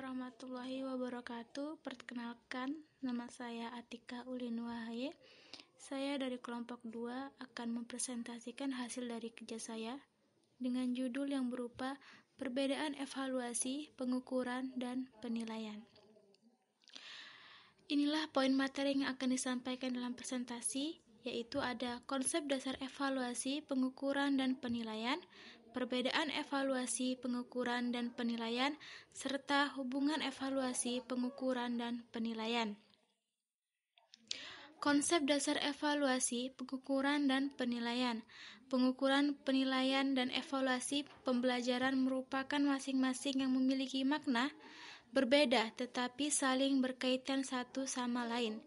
warahmatullahi wabarakatuh. Perkenalkan, nama saya Atika Ulin Wahaye. Saya dari kelompok 2 akan mempresentasikan hasil dari kerja saya dengan judul yang berupa Perbedaan Evaluasi, Pengukuran, dan Penilaian. Inilah poin materi yang akan disampaikan dalam presentasi, yaitu ada konsep dasar evaluasi, pengukuran, dan penilaian, perbedaan evaluasi, pengukuran, dan penilaian, serta hubungan evaluasi, pengukuran, dan penilaian. Konsep dasar evaluasi, pengukuran, dan penilaian. Pengukuran, penilaian, dan evaluasi pembelajaran merupakan masing-masing yang memiliki makna berbeda tetapi saling berkaitan satu sama lain.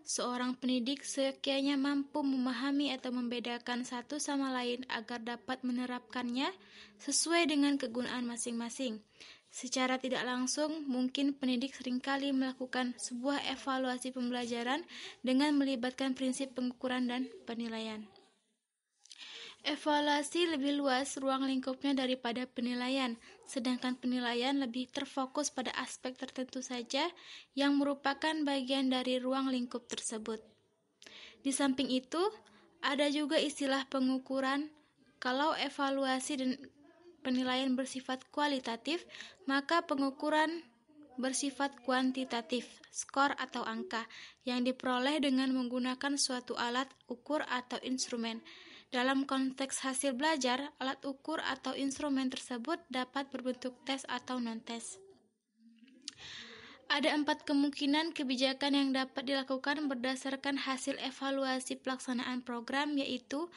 Seorang pendidik seyogyanya mampu memahami atau membedakan satu sama lain agar dapat menerapkannya sesuai dengan kegunaan masing-masing. Secara tidak langsung, mungkin pendidik seringkali melakukan sebuah evaluasi pembelajaran dengan melibatkan prinsip pengukuran dan penilaian. Evaluasi lebih luas ruang lingkupnya daripada penilaian, sedangkan penilaian lebih terfokus pada aspek tertentu saja yang merupakan bagian dari ruang lingkup tersebut. Di samping itu, ada juga istilah pengukuran. Kalau evaluasi dan penilaian bersifat kualitatif, maka pengukuran bersifat kuantitatif, skor atau angka, yang diperoleh dengan menggunakan suatu alat ukur atau instrumen. Dalam konteks hasil belajar, alat ukur atau instrumen tersebut dapat berbentuk tes atau non-tes. Ada 4 kemungkinan kebijakan yang dapat dilakukan berdasarkan hasil evaluasi pelaksanaan program, yaitu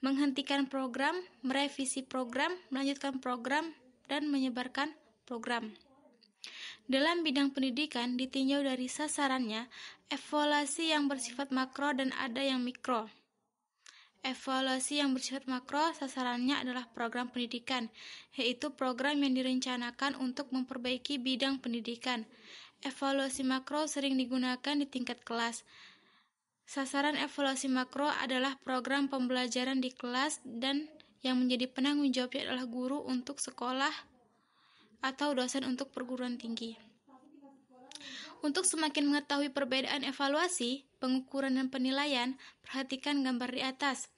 menghentikan program, merevisi program, melanjutkan program, dan menyebarkan program. Dalam bidang pendidikan ditinjau dari sasarannya, evaluasi yang bersifat makro dan ada yang mikro. Evaluasi yang bersifat makro sasarannya adalah program pendidikan, yaitu program yang direncanakan untuk memperbaiki bidang pendidikan. Evaluasi makro sering digunakan di tingkat kelas. Sasaran evaluasi makro adalah program pembelajaran di kelas dan yang menjadi penanggung jawabnya adalah guru untuk sekolah atau dosen untuk perguruan tinggi. Untuk semakin mengetahui perbedaan evaluasi, pengukuran, dan penilaian, perhatikan gambar di atas.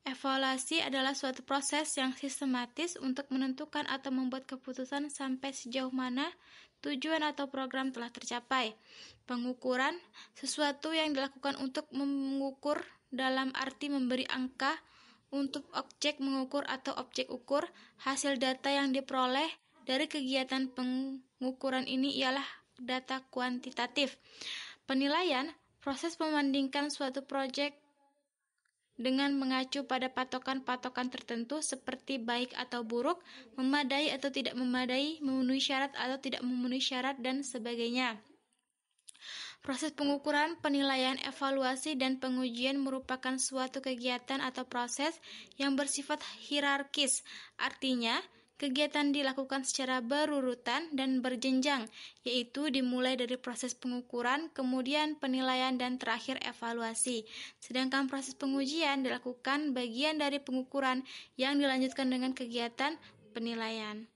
Evaluasi adalah suatu proses yang sistematis untuk menentukan atau membuat keputusan sampai sejauh mana tujuan atau program telah tercapai. Pengukuran, sesuatu yang dilakukan untuk mengukur dalam arti memberi angka untuk objek mengukur atau objek ukur. Hasil data yang diperoleh dari kegiatan pengukuran ini ialah data kuantitatif. Penilaian, proses membandingkan suatu proyek dengan mengacu pada patokan-patokan tertentu seperti baik atau buruk, memadai atau tidak memadai, memenuhi syarat atau tidak memenuhi syarat, dan sebagainya. Proses pengukuran, penilaian, evaluasi, dan pengujian merupakan suatu kegiatan atau proses yang bersifat hierarkis. Artinya, kegiatan dilakukan secara berurutan dan berjenjang, yaitu dimulai dari proses pengukuran, kemudian penilaian, dan terakhir evaluasi. Sedangkan proses pengujian dilakukan bagian dari pengukuran yang dilanjutkan dengan kegiatan penilaian.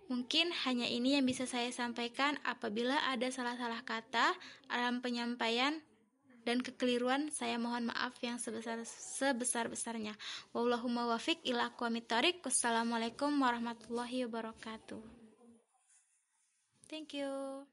Mungkin hanya ini yang bisa saya sampaikan. Apabila ada salah-salah kata dalam penyampaian dan kekeliruan, saya mohon maaf yang sebesar-besarnya. Wallahumma wafiq ila aqwamit thoriq. Wassalamualaikum warahmatullahi wabarakatuh. Thank you.